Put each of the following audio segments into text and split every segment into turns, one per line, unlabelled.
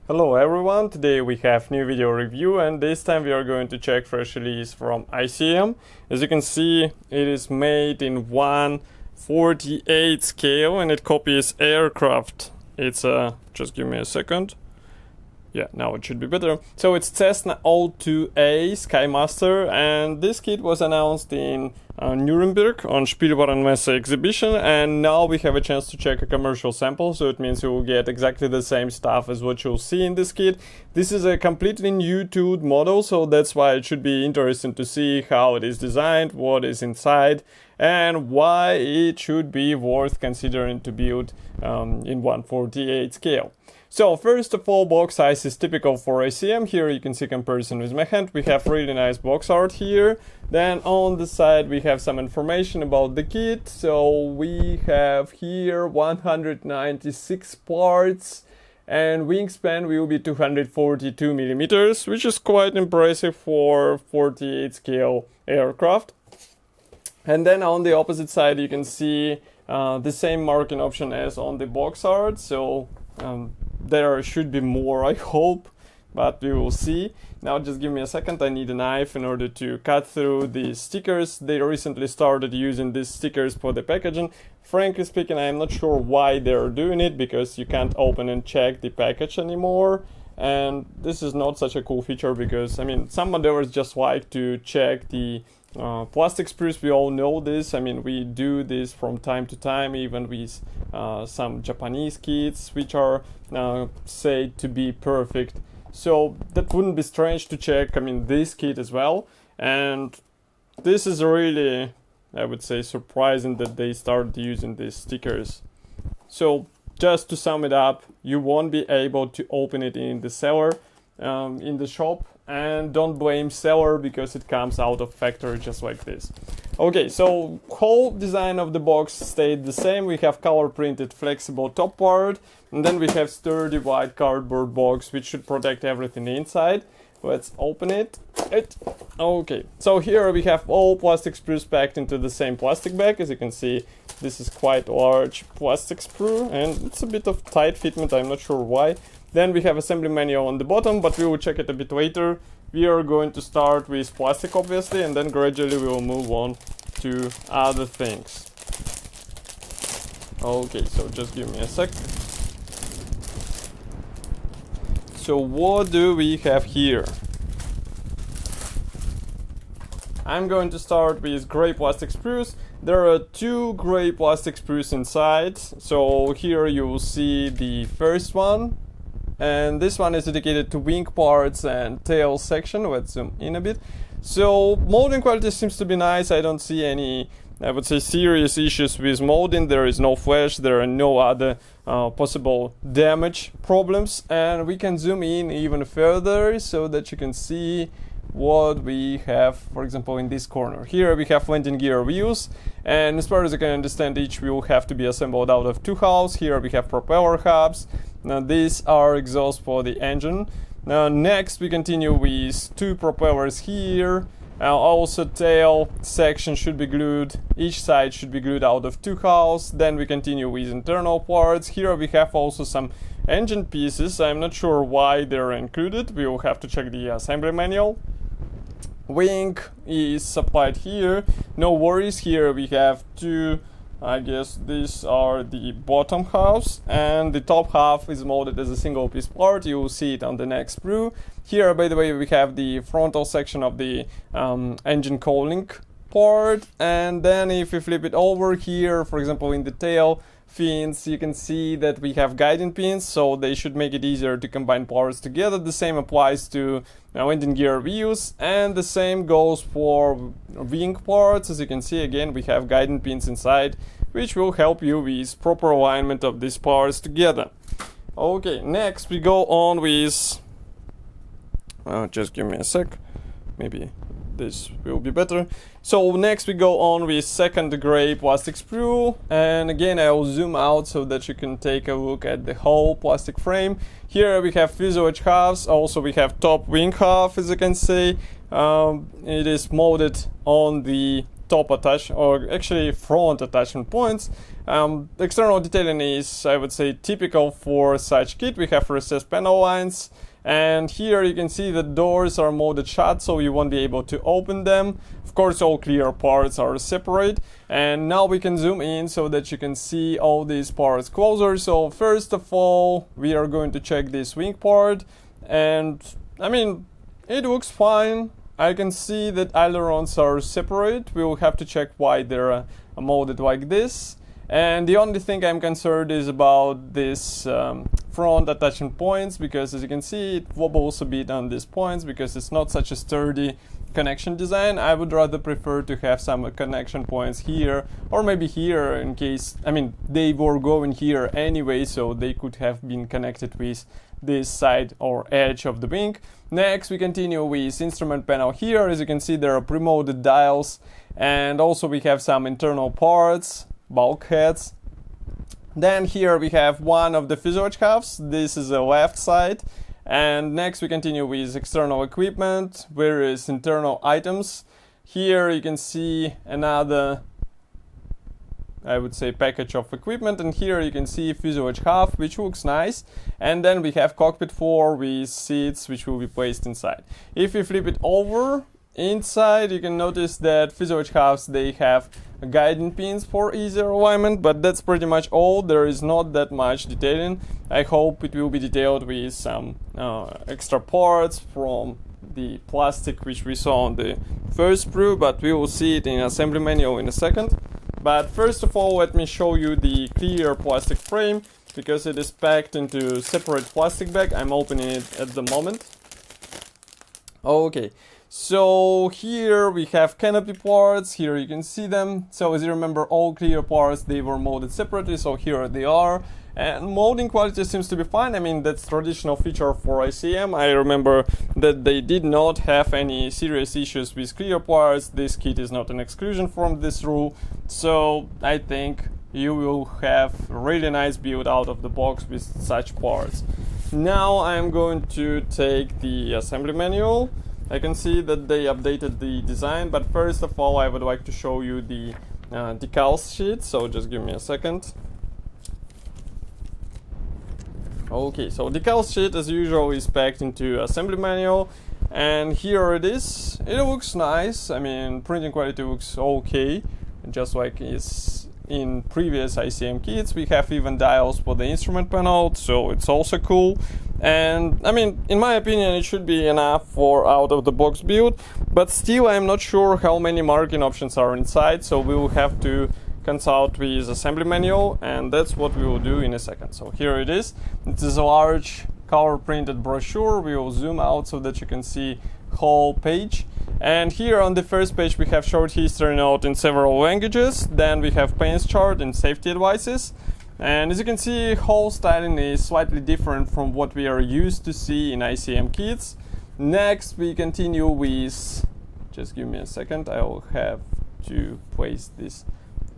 Hello everyone, today we have new video review and this time we are going to check fresh release from ICM. As you can see, it is made in 1/48 scale and it copies aircraft. It's just give me a second. Yeah, now it should be better. So it's Cessna O-2A Skymaster, and this kit was announced in Nuremberg on Spielwarenmesse exhibition, and now we have a chance to check a commercial sample, so it means you will get exactly the same stuff as what you'll see in this kit. This is a completely new tooled model, so that's why it should be interesting to see how it is designed, what is inside, and why it should be worth considering to build in 1/48 scale. So first of all, box size is typical for ICM. Here you can see comparison with my hand. We have really nice box art here. Then on the side we have some information about the kit. So we have here 196 parts and wingspan will be 242 millimeters, which is quite impressive for 48 scale aircraft. And then on the opposite side you can see the same marking option as on the box art. So there should be more, I hope, but we will see. Now just give me a second, I need a knife in order to cut through the stickers. They recently started using these stickers for the packaging. Frankly speaking, I'm not sure why they're doing it, because you can't open and check the package anymore. And this is not such a cool feature because, I mean, some modelers just like to check the plastic sprues. We all know this. I mean, we do this from time to time, even with some Japanese kits, which are said to be perfect. So that wouldn't be strange to check, I mean, this kit as well. And this is really, I would say, surprising that they started using these stickers. So just to sum it up, you won't be able to open it in the seller, in the shop, and don't blame seller because it comes out of factory just like this. Okay, so whole design of the box stayed the same. We have color printed flexible top part, and then we have sturdy white cardboard box which should protect everything inside. Let's open it. Okay, so here we have all plastic sprues packed into the same plastic bag. As you can see, this is quite large plastic sprue and it's a bit of tight fitment, I'm not sure why. Then we have assembly manual on the bottom, but we will check it a bit later. We are going to start with plastic obviously, and then gradually we will move on to other things. Okay, so just give me a sec. So what do we have here? I'm going to start with gray plastic sprues. There are two gray plastic sprues inside. So here you will see the first one. And this one is dedicated to wing parts and tail section. Let's zoom in a bit. So molding quality seems to be nice. I don't see any, I would say, serious issues with molding. There is no flash, there are no other possible damage problems. And we can zoom in even further so that you can see what we have, for example, in this corner. Here we have landing gear wheels, and as far as I can understand, each wheel have to be assembled out of two halves. Here we have propeller hubs. Now these are exhausts for the engine. Now next we continue with two propellers here. Also tail section should be glued, each side should be glued out of two halves. Then we continue with internal parts. Here we have also some engine pieces. I'm not sure why they're included, we will have to check the assembly manual. Wing is supplied here, no worries. Here we have two, I guess these are the bottom halves, and the top half is molded as a single piece part. You will see it on the next sprue. Here, by the way, we have the frontal section of the engine cowling part, and then if we flip it over here, for example in the tail fins, you can see that we have guiding pins, so they should make it easier to combine parts together. The same applies to landing gear wheels, and the same goes for wing parts. As you can see, again, we have guiding pins inside, which will help you with proper alignment of these parts together. Okay, next we go on with, just give me a sec, maybe this will be better. So next we go on with second gray plastic sprue, and again I will zoom out so that you can take a look at the whole plastic frame. Here we have fuselage halves, also we have top wing half. As you can see, it is molded on the top attach, or actually front attachment points, External detailing is, I would say, typical for such kit. We have recessed panel lines, and here you can see the doors are molded shut, so you won't be able to open them. Of course, all clear parts are separate, and now we can zoom in so that you can see all these parts closer. So first of all, we are going to check this wing part, and I mean, it looks fine. I can see that ailerons are separate. We will have to check why they're molded like this. And the only thing I'm concerned is about this front attachment points, because as you can see, it wobbles a bit on these points because it's not such a sturdy connection design. I would rather prefer to have some connection points here, or maybe here, in case, I mean, they were going here anyway, so they could have been connected with this side or edge of the wing. Next, we continue with instrument panel here. As you can see, there are pre-molded dials, and also we have some internal parts, bulkheads. Then here we have one of the fuselage halves. This is the left side. And next we continue with external equipment, various internal items. Here you can see another, I would say, package of equipment, and here you can see fuselage half, which looks nice. And then we have cockpit floor with seats which will be placed inside. If we flip it over, inside you can notice that fuselage halves, they have guiding pins for easier alignment, but that's pretty much all. There is not that much detailing. I hope it will be detailed with some extra parts from the plastic which we saw on the first sprue, but we will see it in assembly manual in a second. But first of all, let me show you the clear plastic frame, because it is packed into separate plastic bag. I'm opening it at the moment. Okay, so here we have canopy parts. Here you can see them. So as you remember, all clear parts, they were molded separately, so here they are. And molding quality seems to be fine. I mean, that's traditional feature for ICM. I remember that they did not have any serious issues with clear parts. This kit is not an exclusion from this rule. So I think you will have a really nice build out of the box with such parts. Now I'm going to take the assembly manual. I can see that they updated the design, but first of all I would like to show you the decal sheet, so just give me a second. Okay, so decal sheet as usual is packed into assembly manual, and here it is. It looks nice. I mean, printing quality looks okay, just like is in previous ICM kits. We have even dials for the instrument panel, so it's also cool. And I mean, in my opinion, it should be enough for out-of-the-box build, but still I'm not sure how many marking options are inside, so we will have to consult with assembly manual, and that's what we will do in a second. So here it is. It is a large color printed brochure. We will zoom out so that you can see whole page. And here on the first page we have short history note in several languages. Then we have paints chart and safety advices. And as you can see, whole styling is slightly different from what we are used to see in ICM kits. Next we continue with, just give me a second, I will have to place this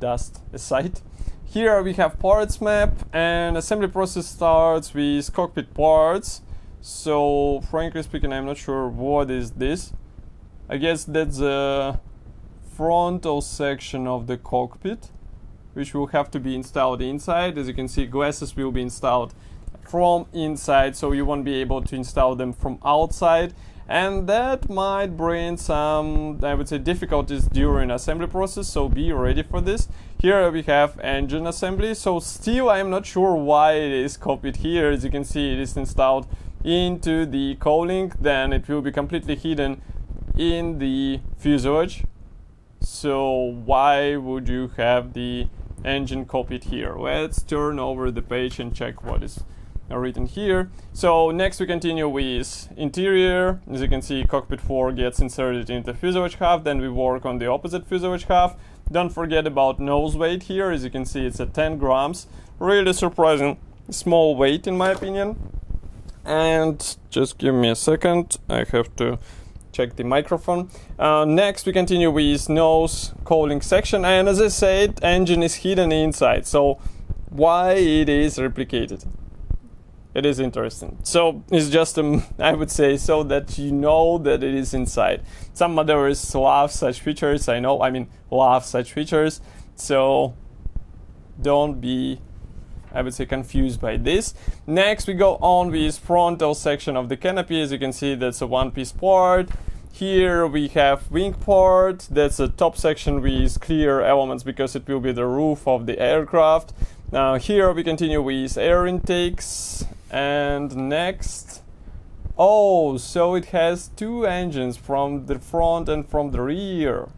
dust aside. Here we have parts map, and assembly process starts with cockpit parts. So frankly speaking, I'm not sure what is this. I guess that's the frontal section of the cockpit, which will have to be installed inside. As you can see, glasses will be installed from inside, so you won't be able to install them from outside. And that might bring some, I would say, difficulties during assembly process, so be ready for this. Here we have engine assembly, so still I'm not sure why it is copied here. As you can see, it is installed into the cowling, then it will be completely hidden in the fuselage. So why would you have the engine copied here? Let's turn over the page and check what is written here. So next we continue with interior. As you can see, cockpit 4 gets inserted into fuselage half, then we work on the opposite fuselage half. Don't forget about nose weight here. As you can see, it's at 10 grams. Really surprising small weight in my opinion. And just give me a second, I have to check the microphone. Next we continue with nose cowling section, and as I said, engine is hidden inside. So why it is replicated? It is interesting. So it's just I would say so that you know that it is inside. Some modelers love such features. I know, I mean, love such features. So don't be, I would say, confused by this. Next we go on with frontal section of the canopy. As you can see, that's a one-piece part. Here we have wing part. That's a top section with clear elements because it will be the roof of the aircraft. Now here we continue with air intakes. And next, oh, so it has two engines from the front and from the rear.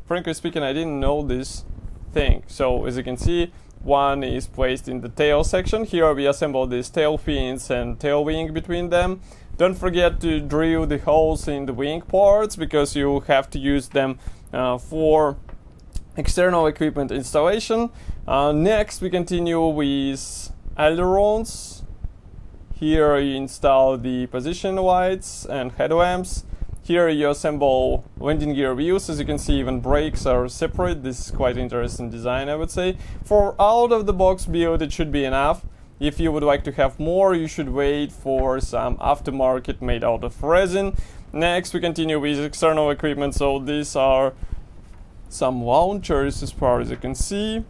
Frankly speaking, I didn't know this thing. So as you can see, one is placed in the tail section. Here we assemble these tail fins and tail wing between them. Don't forget to drill the holes in the wing parts because you have to use them for external equipment installation. Next we continue with ailerons. Here you install the position lights and headlamps. Here you assemble landing gear wheels. As you can see, even brakes are separate. This is quite interesting design, I would say. For out of the box build, it should be enough. If you would like to have more, you should wait for some aftermarket made out of resin. Next we continue with external equipment. So these are some launchers as far as you can see.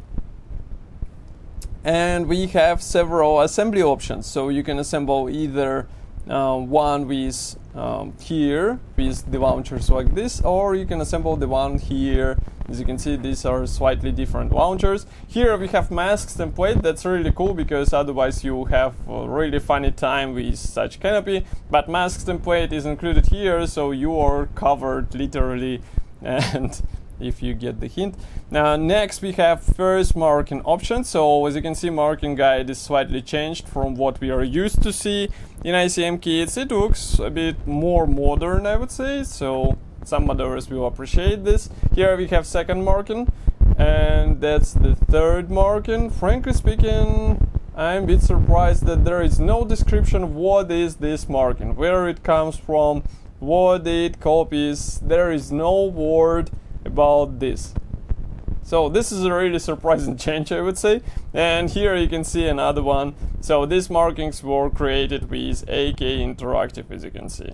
And we have several assembly options. So you can assemble either one with here with the launchers like this, or you can assemble the one here. As you can see, these are slightly different launchers. Here we have masks template. That's really cool because otherwise you have a really funny time with such canopy. But masks template is included here, so you are covered literally, and if you get the hint. Now next we have first marking option. So as you can see, marking guide is slightly changed from what we are used to see in ICM kits. It looks a bit more modern, I would say, so some modders will appreciate this. Here we have second marking, and that's the third marking. Frankly speaking, I'm a bit surprised that there is no description what is this marking, where it comes from, what it copies. There is no word about this. So this is a really surprising change, I would say. And here you can see another one. So these markings were created with AK Interactive, as you can see.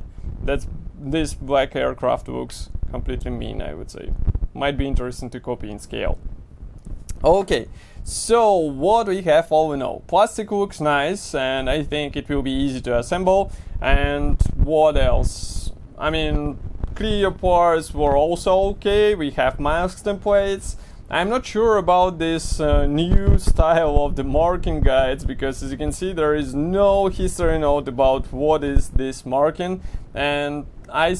This black aircraft looks completely mean, I would say. Might be interesting to copy in scale. Okay, so what we have all in all. Plastic looks nice, and I think it will be easy to assemble. And what else? I mean, clear parts were also okay. We have mask templates. I'm not sure about this new style of the marking guides because, as you can see, there is no history note about what is this marking, and I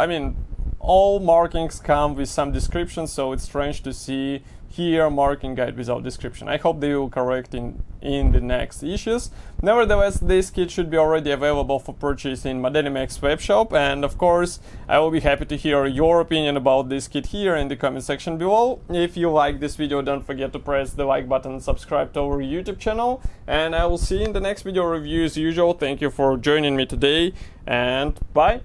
mean, all markings come with some description, so it's strange to see here marking guide without description. I hope they will correct in the next issues. Nevertheless, this kit should be already available for purchase in Modelimex webshop, and of course I will be happy to hear your opinion about this kit here in the comment section below. If you like this video, don't forget to press the like button and subscribe to our YouTube channel, and I will see you in the next video review as usual. Thank you for joining me today, and bye!